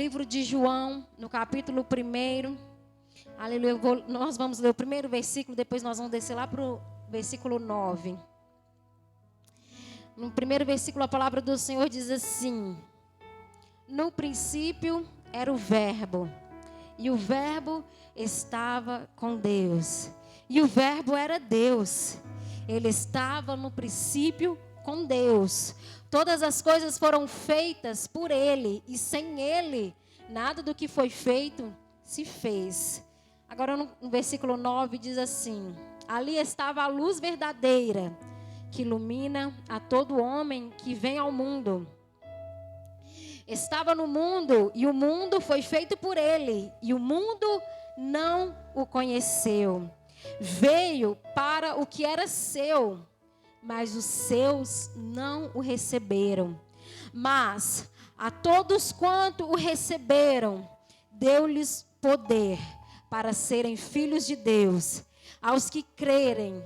Livro de João, no capítulo 1. Aleluia. Nós vamos ler o primeiro versículo, depois nós vamos descer lá para o versículo 9. No primeiro versículo, a palavra do Senhor diz assim: no princípio era o Verbo, e o Verbo estava com Deus, e o Verbo era Deus. Ele estava no princípio com Deus. Todas as coisas foram feitas por Ele, e sem Ele, nada do que foi feito se fez. Agora no versículo 9 diz assim: ali estava a luz verdadeira, que ilumina a todo homem que vem ao mundo. Estava no mundo, e o mundo foi feito por Ele, e o mundo não o conheceu. Veio para o que era seu, mas os seus não o receberam. Mas a todos quanto o receberam, deu-lhes poder para serem filhos de Deus, aos que crerem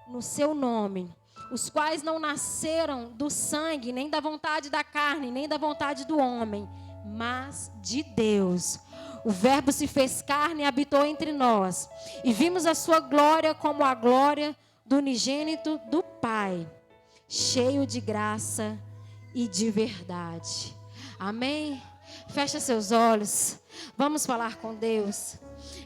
no seu nome, os quais não nasceram do sangue, nem da vontade da carne, nem da vontade do homem, mas de Deus. O Verbo se fez carne e habitou entre nós, e vimos a sua glória como a glória do unigênito do Pai, cheio de graça e de verdade. Amém? Fecha seus olhos. Vamos falar com Deus.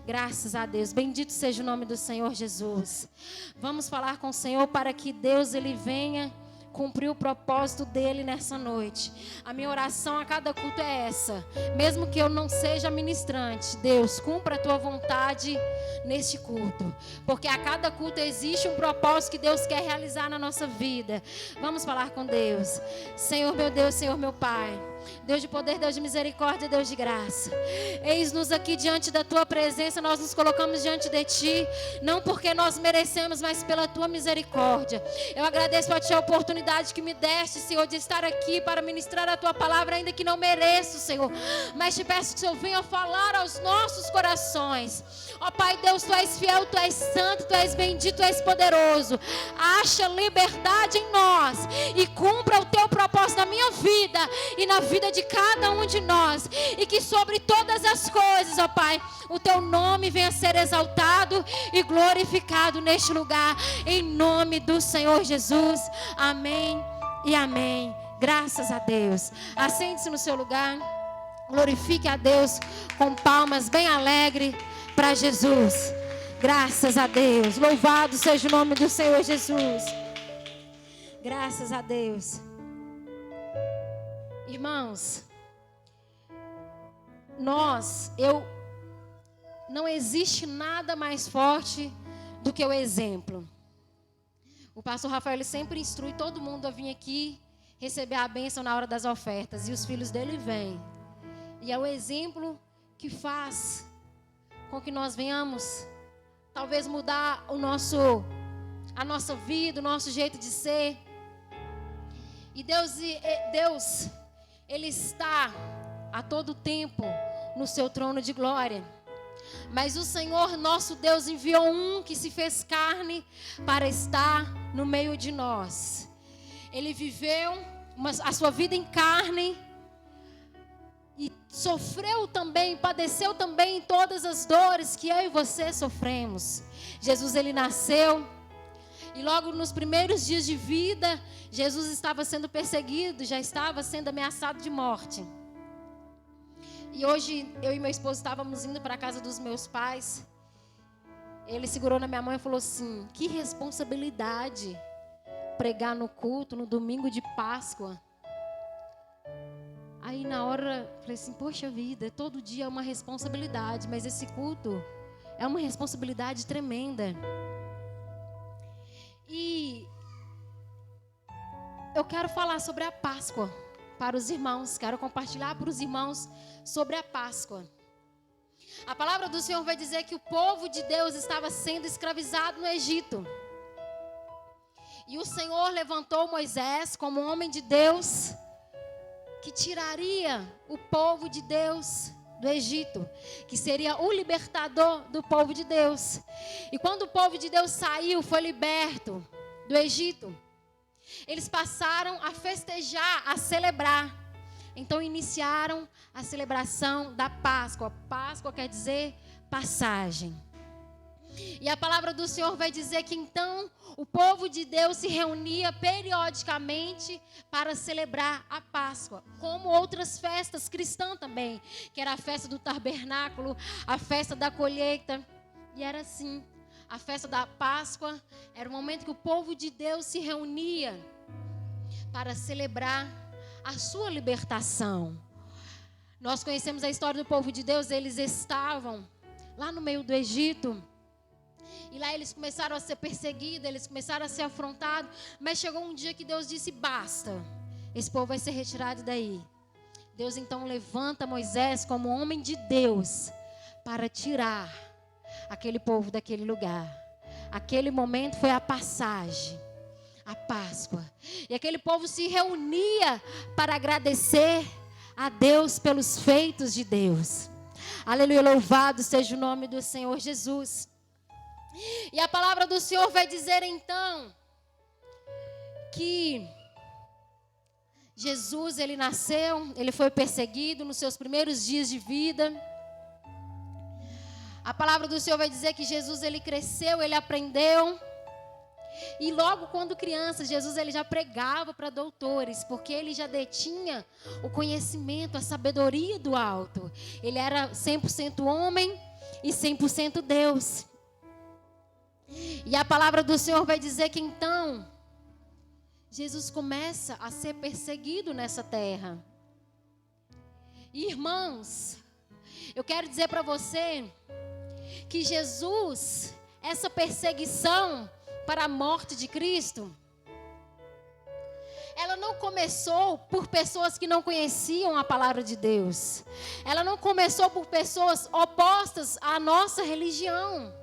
Graças a Deus. Bendito seja o nome do Senhor Jesus. Vamos falar com o Senhor para que Deus ele venha cumprir o propósito dele nessa noite. A minha oração a cada culto é essa. Mesmo que eu não seja ministrante, Deus, cumpra a tua vontade neste culto. Porque a cada culto existe um propósito que Deus quer realizar na nossa vida. Vamos falar com Deus. Senhor meu Deus, Senhor meu Pai, Deus de poder, Deus de misericórdia, Deus de graça. Eis-nos aqui diante da tua presença. Nós nos colocamos diante de ti, não porque nós merecemos, mas pela tua misericórdia. Eu agradeço a ti a oportunidade que me deste, Senhor, de estar aqui para ministrar a tua palavra, ainda que não mereço, Senhor, mas te peço que o Senhor venha falar aos nossos corações. Ó Pai Deus, tu és fiel, tu és santo, tu és bendito, tu és poderoso. Acha liberdade em nós e cumpra o teu propósito na minha vida e na vida de cada um de nós, e que sobre todas as coisas, ó Pai, o teu nome venha a ser exaltado e glorificado neste lugar, em nome do Senhor Jesus. Amém e amém. Graças a Deus. Assente-se no seu lugar. Glorifique a Deus com palmas bem alegre para Jesus. Graças a Deus. Louvado seja o nome do Senhor Jesus. Graças a Deus. Irmãos, não existe nada mais forte do que o exemplo. O pastor Rafael ele sempre instrui todo mundo a vir aqui receber a bênção na hora das ofertas, e os filhos dele vêm. E é o exemplo que faz com que nós venhamos talvez mudar a nossa vida, o nosso jeito de ser. E Deus, ele está a todo tempo no seu trono de glória. Mas o Senhor nosso Deus enviou um que se fez carne para estar no meio de nós. Ele viveu a sua vida em carne e sofreu também, padeceu também todas as dores que eu e você sofremos. Jesus ele nasceu e logo nos primeiros dias de vida, Jesus estava sendo perseguido, já estava sendo ameaçado de morte. E hoje, eu e meu esposo estávamos indo para a casa dos meus pais. Ele segurou na minha mão e falou assim: que responsabilidade pregar no culto, no domingo de Páscoa. Aí na hora, eu falei assim: poxa vida, todo dia é uma responsabilidade, mas esse culto é uma responsabilidade tremenda. E eu quero falar sobre a Páscoa para os irmãos, quero compartilhar para os irmãos sobre a Páscoa. A palavra do Senhor vai dizer que o povo de Deus estava sendo escravizado no Egito. E o Senhor levantou Moisés como homem de Deus, que tiraria o povo de Deus do Egito, que seria o libertador do povo de Deus. E quando o povo de Deus saiu, foi liberto do Egito, eles passaram a festejar, a celebrar. Então iniciaram a celebração da Páscoa. Páscoa quer dizer passagem. E a palavra do Senhor vai dizer que então o povo de Deus se reunia periodicamente para celebrar a Páscoa, como outras festas cristãs também, que era a festa do tabernáculo, a festa da colheita. E era assim, a festa da Páscoa era o momento que o povo de Deus se reunia para celebrar a sua libertação. Nós conhecemos a história do povo de Deus. Eles estavam lá no meio do Egito, e lá eles começaram a ser perseguidos, eles começaram a ser afrontados, mas chegou um dia que Deus disse: basta, esse povo vai ser retirado daí. Deus então levanta Moisés como homem de Deus para tirar aquele povo daquele lugar. Aquele momento foi a passagem, a Páscoa. E aquele povo se reunia para agradecer a Deus pelos feitos de Deus. Aleluia, louvado seja o nome do Senhor Jesus. E a palavra do Senhor vai dizer então que Jesus, ele nasceu, ele foi perseguido nos seus primeiros dias de vida. A palavra do Senhor vai dizer que Jesus, ele cresceu, ele aprendeu. E logo quando criança, Jesus, ele já pregava para doutores, porque ele já detinha o conhecimento, a sabedoria do alto. Ele era 100% homem e 100% Deus. E a palavra do Senhor vai dizer que então Jesus começa a ser perseguido nessa terra. Irmãos, eu quero dizer para você que Jesus, essa perseguição para a morte de Cristo, ela não começou por pessoas que não conheciam a palavra de Deus. Ela não começou por pessoas opostas à nossa religião.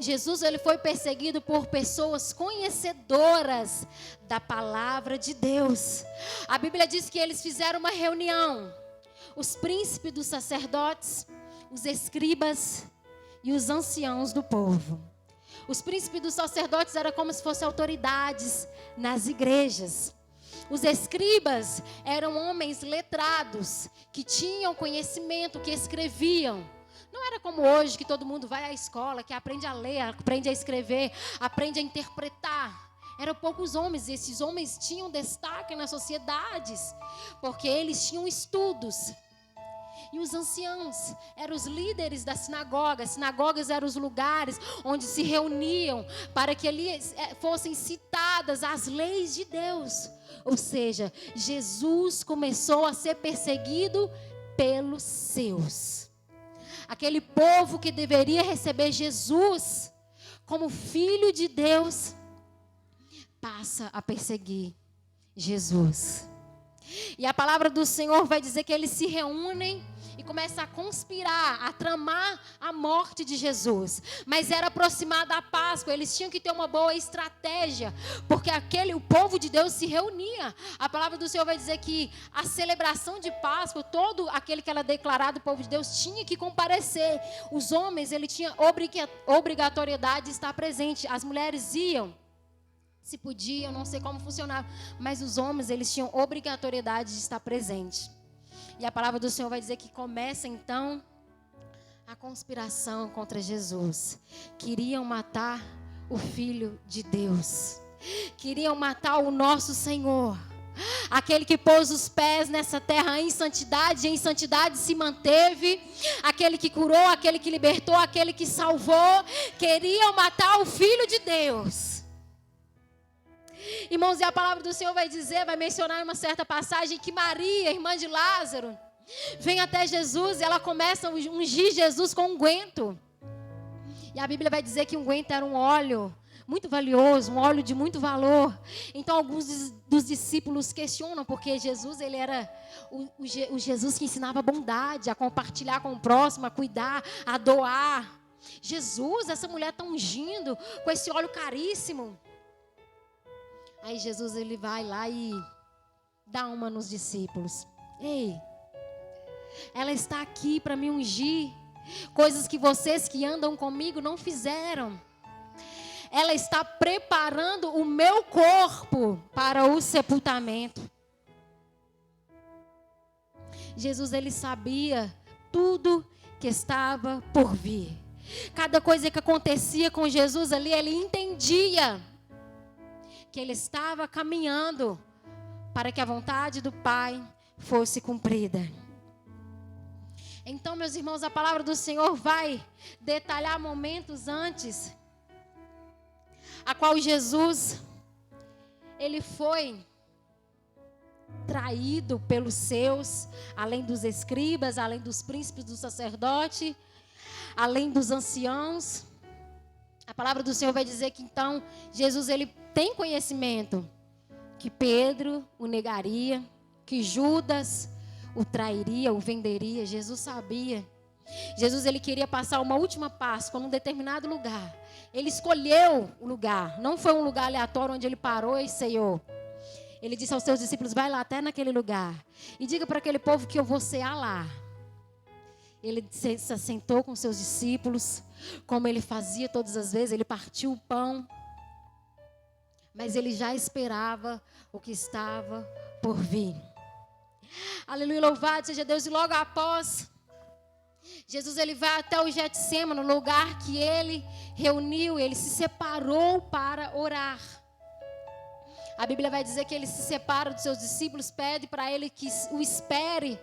Jesus, ele foi perseguido por pessoas conhecedoras da palavra de Deus. A Bíblia diz que eles fizeram uma reunião. Os príncipes dos sacerdotes, os escribas e os anciãos do povo. Os príncipes dos sacerdotes eram como se fossem autoridades nas igrejas. Os escribas eram homens letrados, que tinham conhecimento, que escreviam. Não era como hoje, que todo mundo vai à escola, que aprende a ler, aprende a escrever, aprende a interpretar. Eram poucos homens, e esses homens tinham destaque nas sociedades, porque eles tinham estudos. E os anciãos eram os líderes da sinagoga. As sinagogas eram os lugares onde se reuniam para que ali fossem citadas as leis de Deus. Ou seja, Jesus começou a ser perseguido pelos seus. Aquele povo que deveria receber Jesus como filho de Deus, passa a perseguir Jesus. E a palavra do Senhor vai dizer que eles se reúnem e começam a conspirar, a tramar a morte de Jesus. Mas era aproximada a Páscoa, eles tinham que ter uma boa estratégia, porque o povo de Deus se reunia. A palavra do Senhor vai dizer que a celebração de Páscoa, todo aquele que era declarado povo de Deus tinha que comparecer. Os homens, ele tinha obrigatoriedade de estar presente. As mulheres iam, se podiam, não sei como funcionava, mas os homens, eles tinham obrigatoriedade de estar presente. E a palavra do Senhor vai dizer que começa então a conspiração contra Jesus. Queriam matar o Filho de Deus. Queriam matar o nosso Senhor. Aquele que pôs os pés nessa terra em santidade, e em santidade se manteve. Aquele que curou, aquele que libertou, aquele que salvou. Queriam matar o Filho de Deus. Irmãos, e a palavra do Senhor vai dizer, vai mencionar em uma certa passagem que Maria, irmã de Lázaro, vem até Jesus e ela começa a ungir Jesus com unguento. E a Bíblia vai dizer que o unguento era um óleo muito valioso, um óleo de muito valor. Então alguns dos discípulos questionam, porque Jesus, ele era o Jesus que ensinava a bondade, a compartilhar com o próximo, a cuidar, a doar. Jesus, essa mulher está ungindo com esse óleo caríssimo. Aí Jesus, ele vai lá e dá uma nos discípulos. Ei, ela está aqui para me ungir. Coisas que vocês que andam comigo não fizeram. Ela está preparando o meu corpo para o sepultamento. Jesus, ele sabia tudo que estava por vir. Cada coisa que acontecia com Jesus ali, ele entendia que ele estava caminhando para que a vontade do Pai fosse cumprida. Então, meus irmãos, a palavra do Senhor vai detalhar momentos antes, a qual Jesus, ele foi traído pelos seus, além dos escribas, além dos príncipes do sacerdote, além dos anciãos. A palavra do Senhor vai dizer que então Jesus, ele tem conhecimento que Pedro o negaria, que Judas o trairia, o venderia. Jesus sabia. Jesus, ele queria passar uma última Páscoa num determinado lugar. Ele escolheu o lugar. Não foi um lugar aleatório onde ele parou e ceiou. Ele disse aos seus discípulos: vai lá até naquele lugar e diga para aquele povo que eu vou cear lá. Ele se assentou com seus discípulos, como ele fazia todas as vezes. Ele partiu o pão, mas ele já esperava o que estava por vir. Aleluia, louvado seja Deus. E logo após, Jesus, ele vai até o Getsêmani, no lugar que ele reuniu, ele se separou para orar. A Bíblia vai dizer que ele se separa dos seus discípulos, pede para ele que o espere,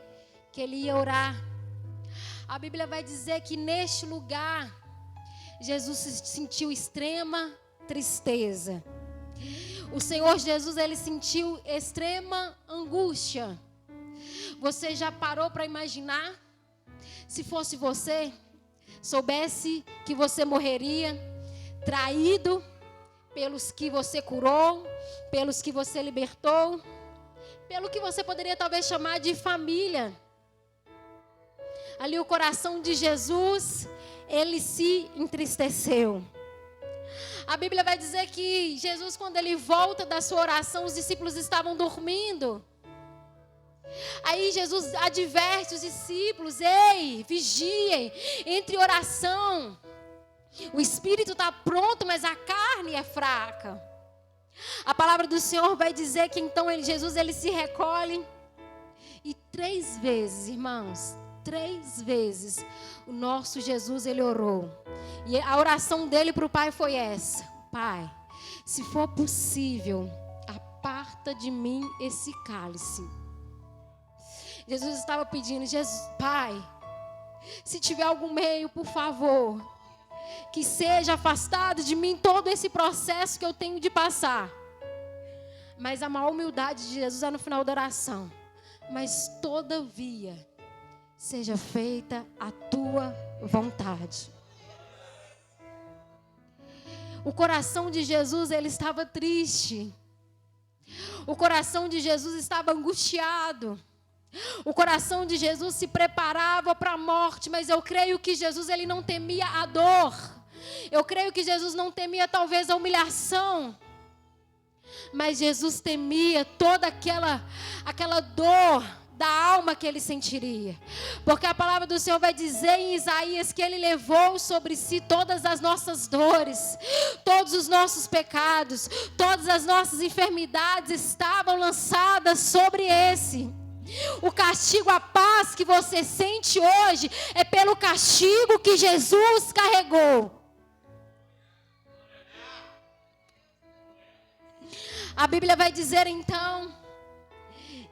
que ele ia orar. A Bíblia vai dizer que neste lugar, Jesus sentiu extrema tristeza. O Senhor Jesus, ele sentiu extrema angústia. Você já parou para imaginar? Se fosse você, soubesse que você morreria traído pelos que você curou, pelos que você libertou, pelo que você poderia talvez chamar de família. Ali o coração de Jesus, ele se entristeceu. A Bíblia vai dizer que Jesus, quando ele volta da sua oração, os discípulos estavam dormindo. Aí Jesus adverte os discípulos: ei, vigiem, entre oração. O espírito está pronto, mas a carne é fraca. A palavra do Senhor vai dizer que então Jesus, ele se recolhe. E 3 vezes, irmãos, 3 vezes, o nosso Jesus, ele orou. E a oração dele para o Pai foi essa: Pai, se for possível, aparta de mim esse cálice. Jesus estava pedindo: Jesus, Pai, se tiver algum meio, por favor, que seja afastado de mim todo esse processo que eu tenho de passar. Mas a maior humildade de Jesus é no final da oração: mas todavia, seja feita a tua vontade. O coração de Jesus, ele estava triste. O coração de Jesus estava angustiado. O coração de Jesus se preparava para a morte, mas eu creio que Jesus, ele não temia a dor. Eu creio que Jesus não temia talvez a humilhação, mas Jesus temia toda aquela dor da alma que ele sentiria. Porque a palavra do Senhor vai dizer em Isaías que ele levou sobre si todas as nossas dores, todos os nossos pecados, todas as nossas enfermidades estavam lançadas sobre esse. O castigo, a paz que você sente hoje é pelo castigo que Jesus carregou. A Bíblia vai dizer então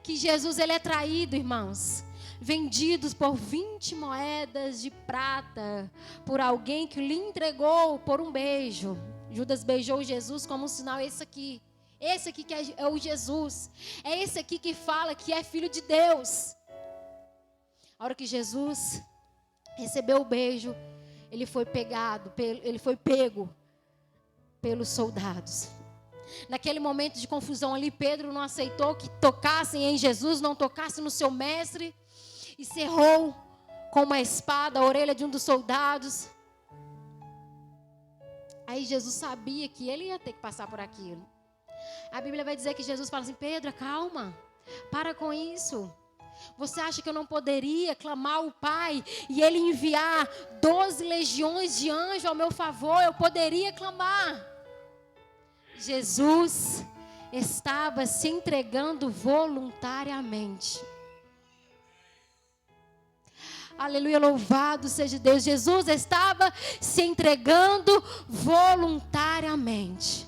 que Jesus, ele é traído, irmãos, vendidos por 20 moedas de prata por alguém que lhe entregou por um beijo. Judas beijou Jesus como um sinal: esse aqui que é o Jesus, é esse aqui que fala que é filho de Deus. A hora que Jesus recebeu o beijo, ele foi pego pelos soldados. Naquele momento de confusão ali, Pedro não aceitou que tocassem em Jesus, não tocassem no seu mestre, e cerrou com uma espada a orelha de um dos soldados. Aí Jesus sabia que ele ia ter que passar por aquilo. A Bíblia vai dizer que Jesus fala assim: Pedro, calma, para com isso. Você acha que eu não poderia clamar ao Pai e Ele enviar 12 legiões de anjos ao meu favor? Eu poderia clamar. Jesus estava se entregando voluntariamente. Aleluia, louvado seja Deus. Jesus estava se entregando voluntariamente.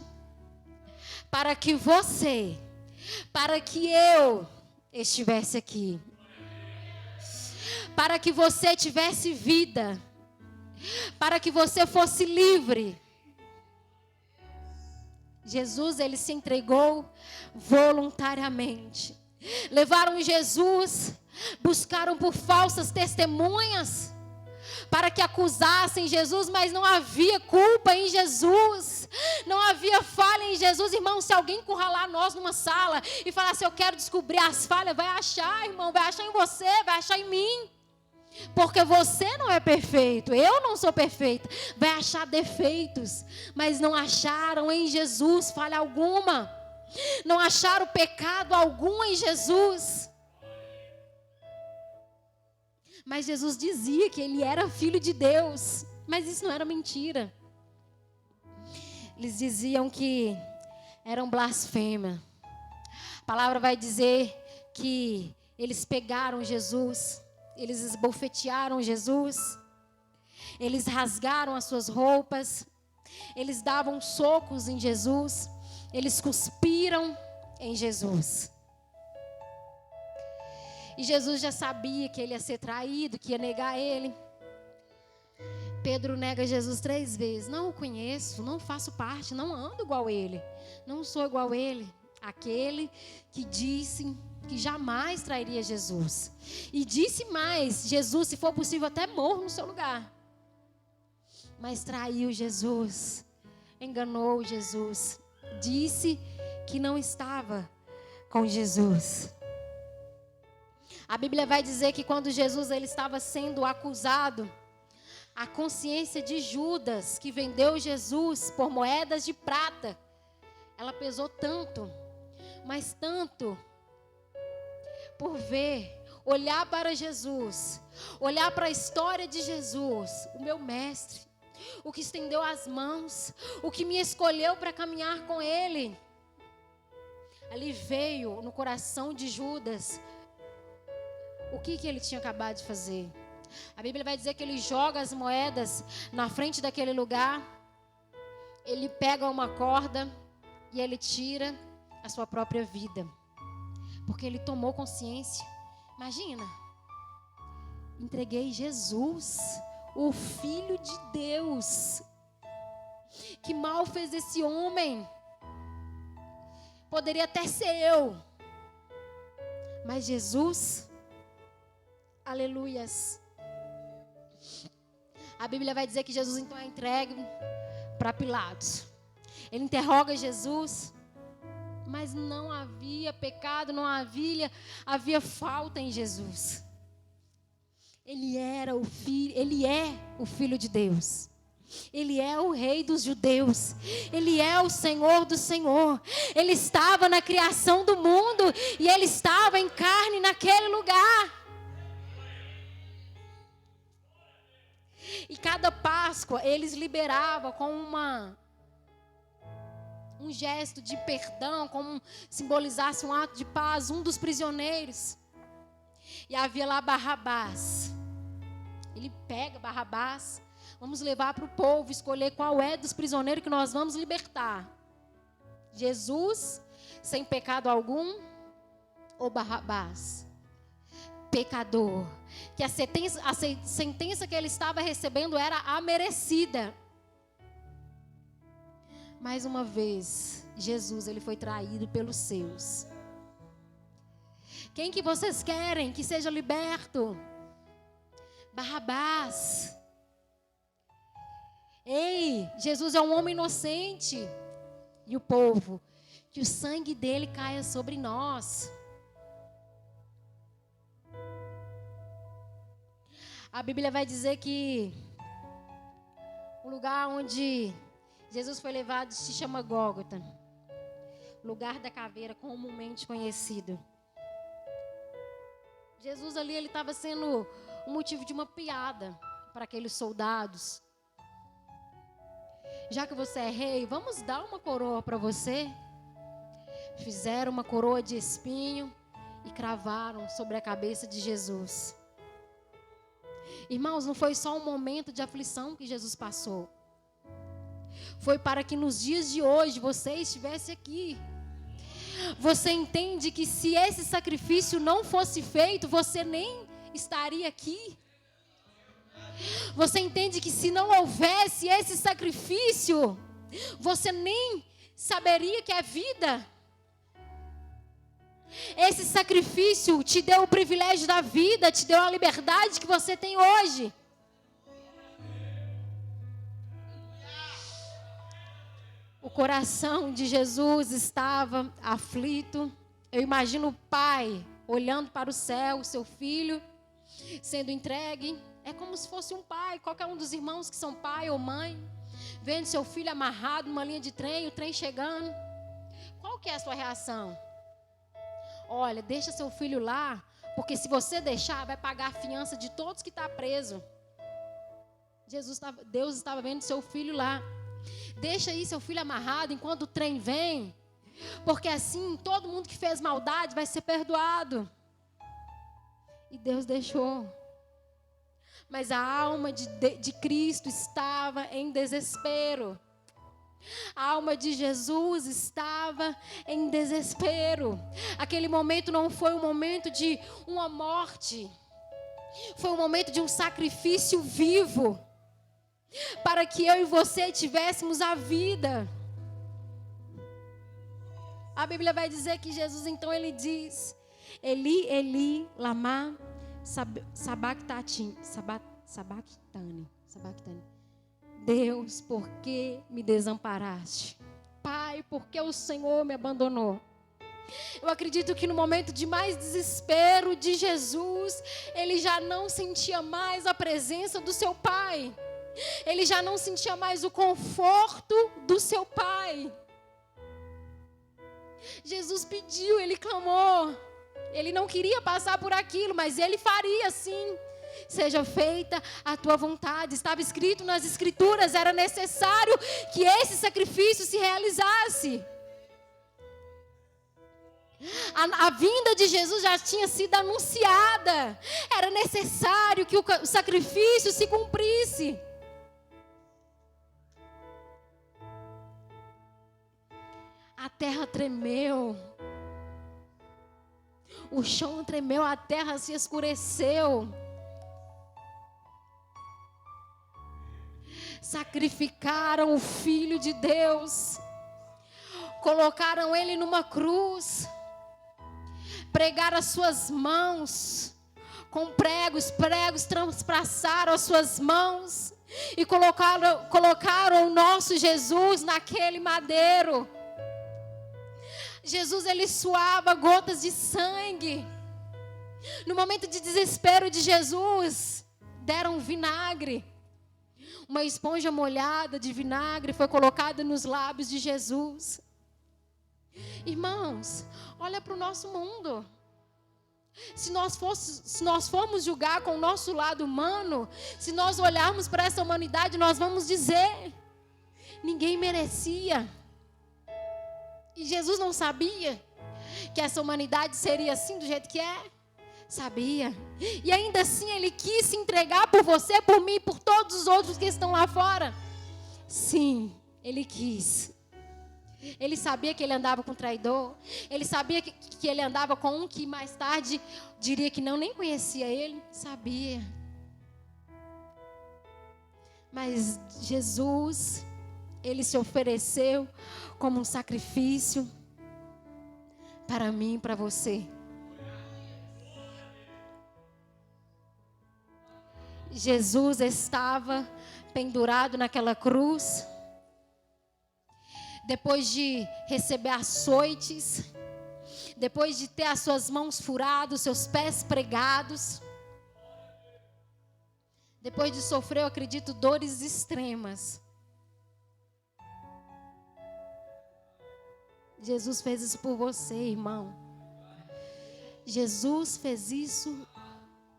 Para que você, para que eu estivesse aqui. Para que você tivesse vida. Para que você fosse livre. Jesus, ele se entregou voluntariamente. Levaram Jesus, buscaram por falsas testemunhas para que acusassem Jesus, mas não havia culpa em Jesus, não havia falha em Jesus. Irmão, se alguém encurralar nós numa sala e falar assim, eu quero descobrir as falhas, vai achar, irmão, vai achar em você, vai achar em mim. Porque você não é perfeito, eu não sou perfeita. Vai achar defeitos, mas não acharam em Jesus falha alguma. Não acharam pecado algum em Jesus. Mas Jesus dizia que ele era filho de Deus. Mas isso não era mentira. Eles diziam que eram blasfêmia. A palavra vai dizer que eles pegaram Jesus. Eles esbofetearam Jesus, eles rasgaram as suas roupas, eles davam socos em Jesus, eles cuspiram em Jesus. E Jesus já sabia que ele ia ser traído, que ia negar ele. Pedro nega Jesus 3 vezes. Não o conheço, não faço parte, não ando igual a ele, não sou igual a ele. Aquele que disse que jamais trairia Jesus. E disse mais, Jesus, se for possível, até morro no seu lugar. Mas traiu Jesus, enganou Jesus, disse que não estava com Jesus. A Bíblia vai dizer que quando Jesus ele estava sendo acusado, a consciência de Judas, que vendeu Jesus por moedas de prata, ela pesou tanto, mas tanto, por ver, olhar para Jesus, olhar para a história de Jesus, o meu mestre, o que estendeu as mãos, o que me escolheu para caminhar com ele. Ali veio no coração de Judas o que ele tinha acabado de fazer. A Bíblia vai dizer que ele joga as moedas na frente daquele lugar, ele pega uma corda e ele tira a sua própria vida. Porque ele tomou consciência. Imagina, entreguei Jesus, o Filho de Deus. Que mal fez esse homem? Poderia até ser eu. Mas Jesus, aleluias. A Bíblia vai dizer que Jesus então é entregue para Pilatos. Ele interroga Jesus. Mas não havia pecado, não havia falta em Jesus. Ele era o filho, ele é o Filho de Deus. Ele é o Rei dos judeus. Ele é o Senhor do Senhor. Ele estava na criação do mundo e ele estava em carne naquele lugar. E cada Páscoa eles liberavam com um gesto de perdão, como simbolizasse um ato de paz, um dos prisioneiros. E havia lá Barrabás. Ele pega Barrabás, vamos levar para o povo, escolher qual é dos prisioneiros que nós vamos libertar. Jesus, sem pecado algum, ou Barrabás, pecador, que a sentença que ele estava recebendo era a merecida. Mais uma vez, Jesus, ele foi traído pelos seus. Quem que vocês querem que seja liberto? Barrabás. Ei, Jesus é um homem inocente. E o povo, que o sangue dele caia sobre nós. A Bíblia vai dizer que o lugar onde Jesus foi levado se chama Gólgota, lugar da caveira, comumente conhecido. Jesus ali, ele estava sendo um motivo de uma piada para aqueles soldados. Já que você é rei, vamos dar uma coroa para você. Fizeram uma coroa de espinho e cravaram sobre a cabeça de Jesus. Irmãos, não foi só um momento de aflição que Jesus passou. Foi para que nos dias de hoje você estivesse aqui. Você entende que se esse sacrifício não fosse feito, você nem estaria aqui? Você entende que se não houvesse esse sacrifício, você nem saberia que é vida? Esse sacrifício te deu o privilégio da vida, te deu a liberdade que você tem hoje. O coração de Jesus estava aflito. Eu imagino o pai olhando para o céu, seu filho sendo entregue. É como se fosse um pai, qualquer um dos irmãos que são pai ou mãe, vendo seu filho amarrado numa linha de trem, o trem chegando. Qual que é a sua reação? Olha, deixa seu filho lá, porque se você deixar, vai pagar a fiança de todos que estão presos. Deus estava vendo seu filho lá. Deixa aí seu filho amarrado enquanto o trem vem, porque assim todo mundo que fez maldade vai ser perdoado. E Deus deixou. Mas a alma de Cristo estava em desespero. A alma de Jesus estava em desespero. Aquele momento não foi um momento de uma morte. Foi um momento de um sacrifício vivo. Para que eu e você tivéssemos a vida. A Bíblia vai dizer que Jesus, então, ele diz: Eli, Eli, lama sabachthani. Deus, por que me desamparaste? Pai, por que o Senhor me abandonou? Eu acredito que no momento de mais desespero de Jesus, ele já não sentia mais a presença do seu Pai. Ele já não sentia mais o conforto do seu Pai. Jesus pediu, ele clamou. Ele não queria passar por aquilo, mas ele faria sim. Seja feita a tua vontade. Estava escrito nas Escrituras, era necessário que esse sacrifício se realizasse. A vinda de Jesus já tinha sido anunciada. Era necessário que o sacrifício se cumprisse. A terra tremeu. O chão tremeu, a terra se escureceu. Sacrificaram o Filho de Deus. Colocaram ele numa cruz. Pregaram as suas mãos com pregos. Pregos transpassaram as suas mãos. E colocaram o nosso Jesus naquele madeiro. Jesus, ele suava gotas de sangue. No momento de desespero de Jesus, deram vinagre. Uma esponja molhada de vinagre foi colocada nos lábios de Jesus. Irmãos, olha para o nosso mundo. Se nós formos julgar com o nosso lado humano, se nós olharmos para essa humanidade, nós vamos dizer: ninguém merecia. E Jesus não sabia que essa humanidade seria assim do jeito que é? Sabia. E ainda assim ele quis se entregar por você, por mim, por todos os outros que estão lá fora. Sim, ele quis. Ele sabia que ele andava com um traidor. Ele sabia que ele andava com um que mais tarde diria que nem conhecia ele. Sabia. Mas Jesus, ele se ofereceu como um sacrifício para mim e para você. Jesus estava pendurado naquela cruz. Depois de receber açoites, depois de ter as suas mãos furadas, seus pés pregados, depois de sofrer, eu acredito, dores extremas, Jesus fez isso por você, irmão. Jesus fez isso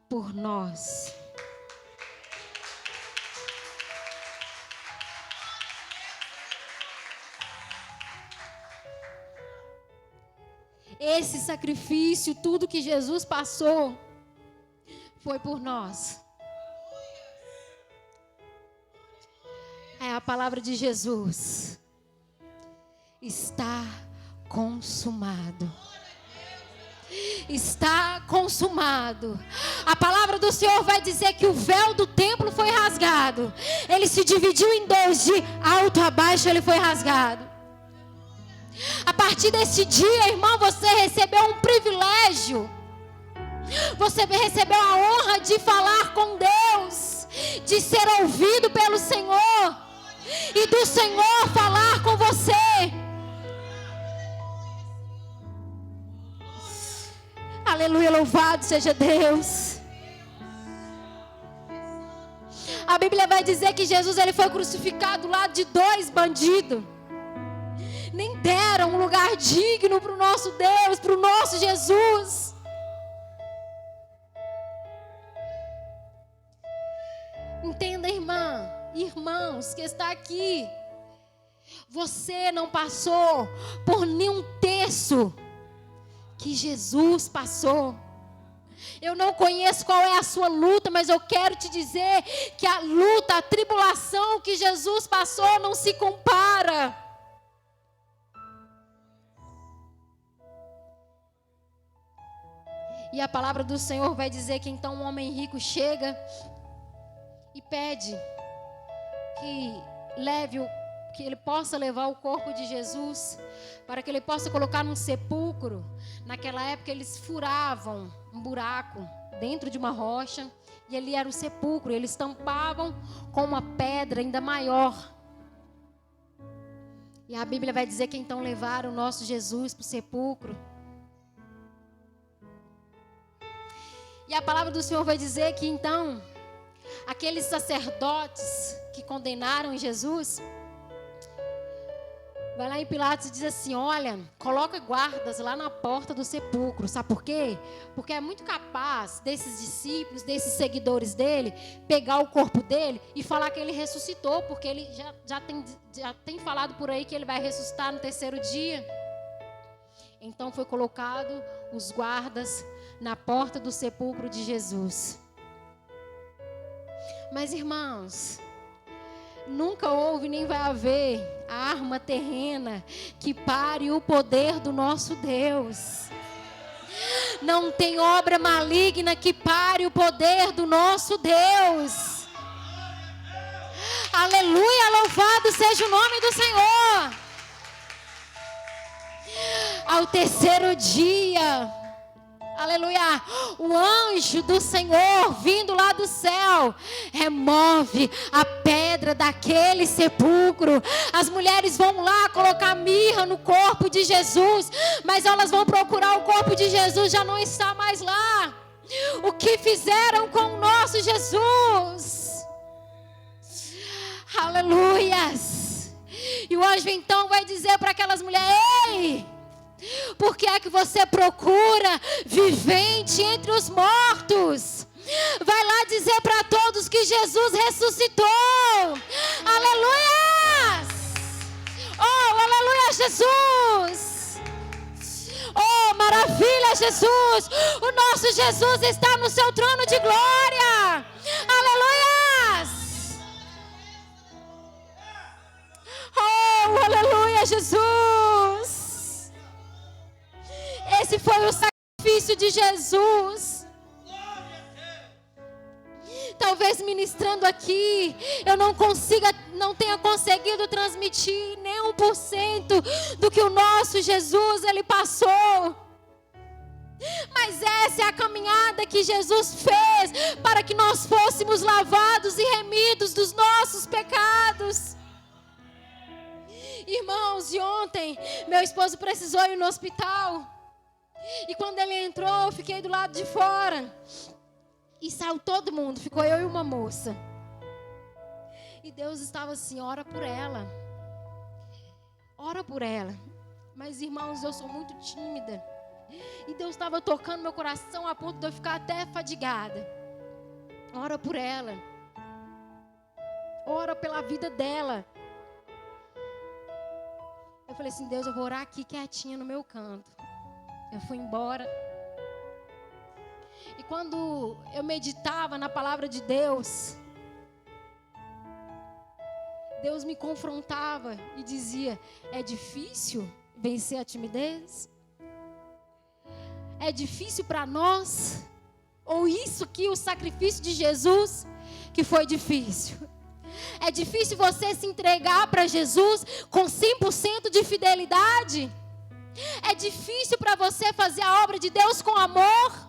por nós. Esse sacrifício, tudo que Jesus passou, foi por nós. a palavra de Jesus. Está consumado. Está consumado. A palavra do Senhor vai dizer que o véu do templo foi rasgado. Ele se dividiu em dois, de alto a baixo ele foi rasgado. A partir desse dia, irmão, você recebeu um privilégio. Você recebeu a honra de falar com Deus, de ser ouvido pelo Senhor e do Senhor falar com você. Aleluia, louvado seja Deus. A Bíblia vai dizer que Jesus ele foi crucificado ao lado de dois bandidos. Nem deram um lugar digno para o nosso Deus, para o nosso Jesus. Entenda, irmã, irmãos que está aqui. Você não passou por nenhum terço que Jesus passou. Eu não conheço qual é a sua luta, mas eu quero te dizer que a luta, a tribulação que Jesus passou não se compara. E a palavra do Senhor vai dizer que então um homem rico chega e pede que ele possa levar o corpo de Jesus, para que ele possa colocar num sepulcro. Naquela época eles furavam um buraco dentro de uma rocha, e ali era o sepulcro, eles tampavam com uma pedra ainda maior. E a Bíblia vai dizer que então levaram o nosso Jesus para o sepulcro. E a palavra do Senhor vai dizer que então aqueles sacerdotes que condenaram Jesus, vai lá em Pilatos e diz assim: olha, coloca guardas lá na porta do sepulcro. Sabe por quê? Porque é muito capaz desses discípulos, desses seguidores dele, pegar o corpo dele e falar que ele ressuscitou, porque ele já tem falado por aí que ele vai ressuscitar no terceiro dia. Então foi colocado os guardas na porta do sepulcro de Jesus. Mas, irmãos, nunca houve nem vai haver arma terrena que pare o poder do nosso Deus. Não tem obra maligna que pare o poder do nosso Deus. Aleluia, louvado seja o nome do Senhor. Ao terceiro dia, aleluia, o anjo do Senhor vindo lá do céu remove a pedra daquele sepulcro. As mulheres vão lá colocar mirra no corpo de Jesus, mas elas vão procurar o corpo de Jesus, já não está mais lá. O que fizeram com o nosso Jesus? Aleluias. E o anjo então vai dizer para aquelas mulheres: ei, por que é que você procura vivente entre os mortos? Vai lá dizer para todos que Jesus ressuscitou. Aleluia! Oh, aleluia, Jesus! Oh, maravilha, Jesus! O nosso Jesus está no seu trono de glória. Aleluia! Oh, aleluia, Jesus! Esse foi o sacrifício de Jesus. Talvez ministrando aqui, eu não tenha conseguido transmitir nem 1% do que o nosso Jesus, ele passou. Mas essa é a caminhada que Jesus fez para que nós fôssemos lavados e remidos dos nossos pecados. Irmãos, e ontem, meu esposo precisou ir no hospital. E quando ele entrou, eu fiquei do lado de fora. E saiu todo mundo, ficou eu e uma moça. E Deus estava assim: ora por ela. Ora por ela. Mas, irmãos, eu sou muito tímida. E Deus estava tocando meu coração a ponto de eu ficar até fadigada. Ora por ela. Ora pela vida dela. Eu falei assim: Deus, eu vou orar aqui quietinha no meu canto. Eu fui embora. E quando eu meditava na palavra de Deus Deus me confrontava e dizia: é difícil vencer a timidez? É difícil para nós? Ou isso aqui, o sacrifício de Jesus, que foi difícil? É difícil você se entregar para Jesus com 100% de fidelidade? É difícil para você fazer a obra de Deus com amor?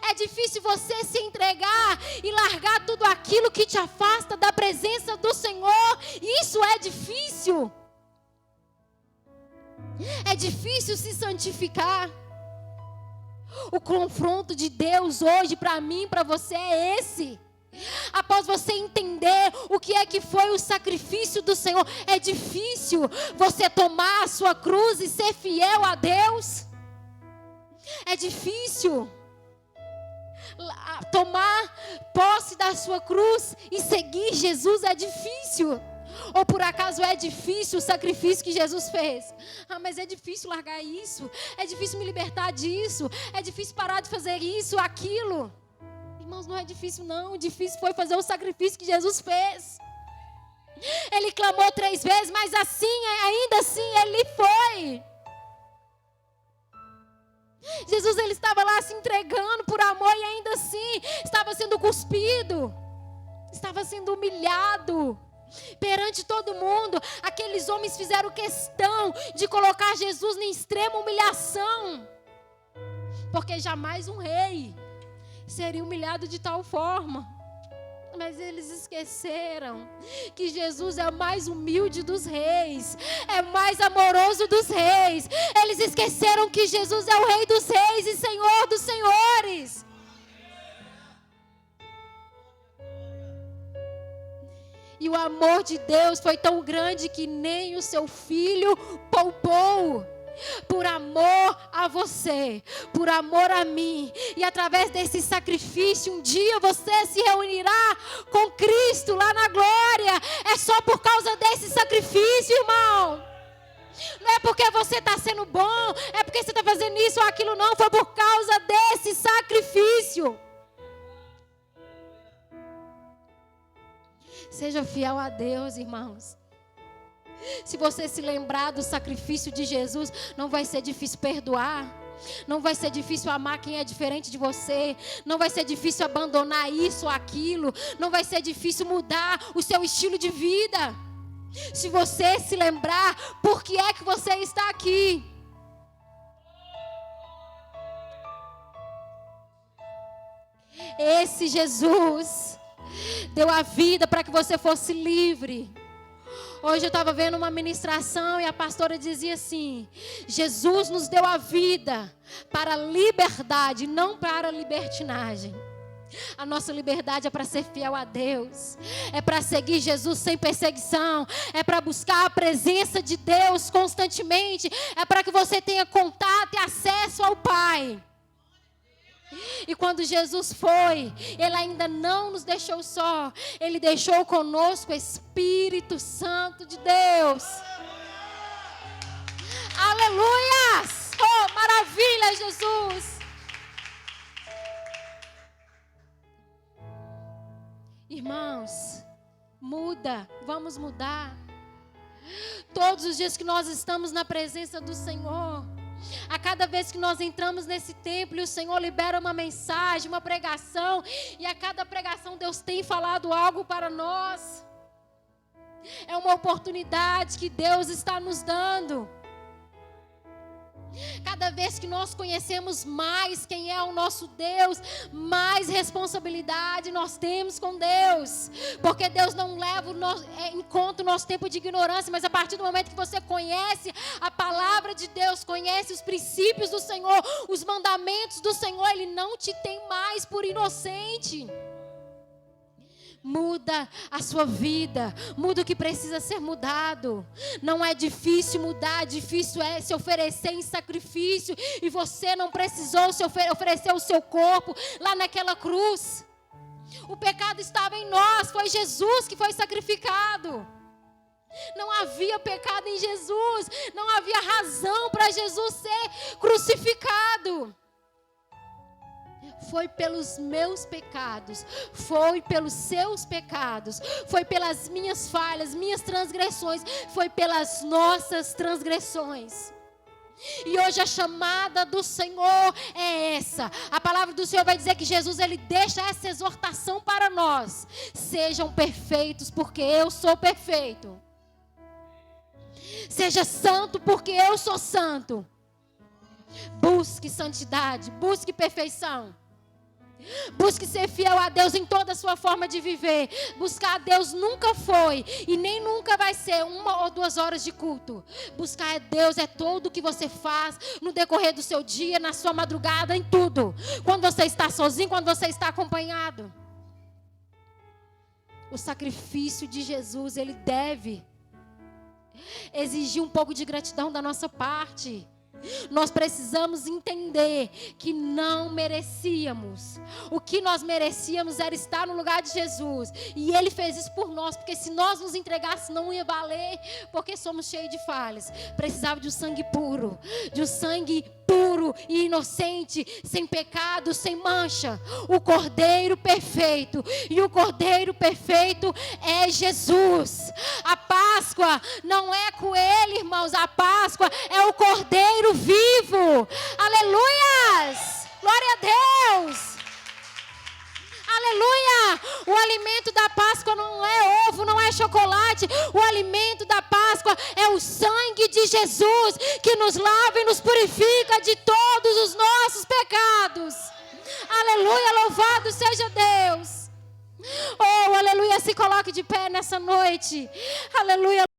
É difícil você se entregar e largar tudo aquilo que te afasta da presença do Senhor? Isso é difícil. É difícil se santificar. O confronto de Deus hoje para mim e para você é esse. Após você entender o que é que foi o sacrifício do Senhor, é difícil você tomar a sua cruz e ser fiel a Deus. É difícil tomar posse da sua cruz e seguir Jesus. É difícil. Ou por acaso é difícil o sacrifício que Jesus fez? Mas é difícil largar isso, é difícil me libertar disso, é difícil parar de fazer isso, aquilo. Irmãos, não é difícil não, o difícil foi fazer o sacrifício que Jesus fez. Ele clamou 3 vezes, mas ainda assim ele foi. Jesus, ele estava lá se entregando por amor e ainda assim estava sendo cuspido, estava sendo humilhado perante todo mundo. Aqueles homens fizeram questão de colocar Jesus em extrema humilhação, porque jamais um rei seria humilhado de tal forma. Mas eles esqueceram que Jesus é o mais humilde dos reis, é o mais amoroso dos reis. Eles esqueceram que Jesus é o Rei dos reis e Senhor dos senhores. E o amor de Deus foi tão grande que nem o seu filho poupou. Por amor a você, por amor a mim. E através desse sacrifício, um dia você se reunirá com Cristo lá na glória. É só por causa desse sacrifício, irmão. Não é porque você está sendo bom, é porque você está fazendo isso ou aquilo, não. Foi por causa desse sacrifício. Seja fiel a Deus, irmãos. Se você se lembrar do sacrifício de Jesus, não vai ser difícil perdoar. Não vai ser difícil amar quem é diferente de você. Não vai ser difícil abandonar isso ou aquilo. Não vai ser difícil mudar o seu estilo de vida. Se você se lembrar por que é que você está aqui. Esse Jesus deu a vida para que você fosse livre. Hoje eu estava vendo uma ministração e a pastora dizia assim: Jesus nos deu a vida para a liberdade, não para a libertinagem. A nossa liberdade é para ser fiel a Deus, é para seguir Jesus sem perseguição, é para buscar a presença de Deus constantemente, é para que você tenha contato e acesso ao Pai. E quando Jesus foi, Ele ainda não nos deixou só. Ele deixou conosco o Espírito Santo de Deus. Aleluias! Oh, maravilha, Jesus! Irmãos, muda, vamos mudar. Todos os dias que nós estamos na presença do Senhor, a cada vez que nós entramos nesse templo e o Senhor libera uma mensagem, uma pregação, e a cada pregação Deus tem falado algo para nós. É uma oportunidade que Deus está nos dando. Cada vez que nós conhecemos mais quem é o nosso Deus, mais responsabilidade nós temos com Deus. Porque Deus não leva em conta o nosso tempo de ignorância, mas a partir do momento que você conhece a palavra de Deus, conhece os princípios do Senhor, os mandamentos do Senhor, Ele não te tem mais por inocente. Muda a sua vida, muda o que precisa ser mudado. Não é difícil mudar, difícil é se oferecer em sacrifício. E você não precisou se oferecer o seu corpo lá naquela cruz. O pecado estava em nós, foi Jesus que foi sacrificado. Não havia pecado em Jesus, não havia razão para Jesus ser crucificado. foi pelos meus pecados, foi pelos seus pecados, foi pelas minhas falhas, minhas transgressões, foi pelas nossas transgressões. E hoje a chamada do Senhor é essa. A palavra do Senhor vai dizer que Jesus, ele deixa essa exortação para nós: sejam perfeitos, porque eu sou perfeito. Seja santo, porque eu sou santo. Busque santidade, busque perfeição. Busque ser fiel a Deus em toda a sua forma de viver. Buscar a Deus nunca foi e nem nunca vai ser 1 ou 2 horas de culto. Buscar a Deus é tudo o que você faz no decorrer do seu dia, na sua madrugada, em tudo. Quando você está sozinho, quando você está acompanhado. O sacrifício de Jesus, ele deve exigir um pouco de gratidão da nossa parte. Nós precisamos entender que não merecíamos. O que nós merecíamos era estar no lugar de Jesus. E Ele fez isso por nós. Porque se nós nos entregássemos, não ia valer. Porque somos cheios de falhas. Precisava de um sangue puro. De um sangue puro e inocente. Sem pecado, sem mancha. O Cordeiro perfeito. E o Cordeiro perfeito é Jesus. A Páscoa não é coelho, irmãos. A Páscoa é o Cordeiro vivo. Aleluias! Glória a Deus! Aleluia! O alimento da Páscoa não é ovo, não é chocolate. O alimento da Páscoa é o sangue de Jesus, que nos lava e nos purifica de todos os nossos pecados. Aleluia! Louvado seja Deus! Oh, aleluia! Se coloque de pé nessa noite. Aleluia!